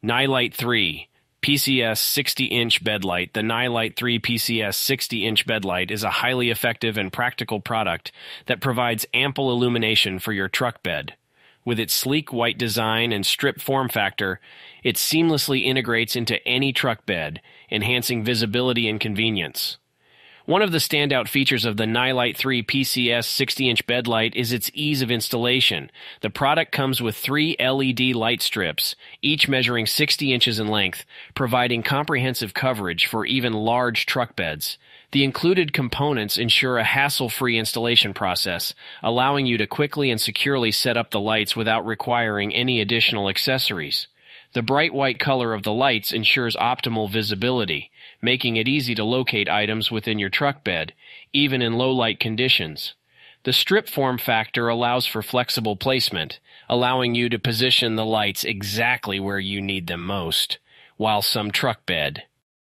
Nilight 3 PCS 60-inch bed light. The Nilight 3 PCS 60-inch bed light is a highly effective and practical product that provides ample illumination for your truck bed. With its sleek white design and strip form factor, it seamlessly integrates into any truck bed, enhancing visibility and convenience. One of the standout features of the Nilight 3 PCS 60-inch bed light is its ease of installation. The product comes with 3 LED light strips, each measuring 60 inches in length, providing comprehensive coverage for even large truck beds. The included components ensure a hassle-free installation process, allowing you to quickly and securely set up the lights without requiring any additional accessories. The bright white color of the lights ensures optimal visibility, making it easy to locate items within your truck bed, even in low-light conditions. The strip form factor allows for flexible placement, allowing you to position the lights exactly where you need them most, while some truck bed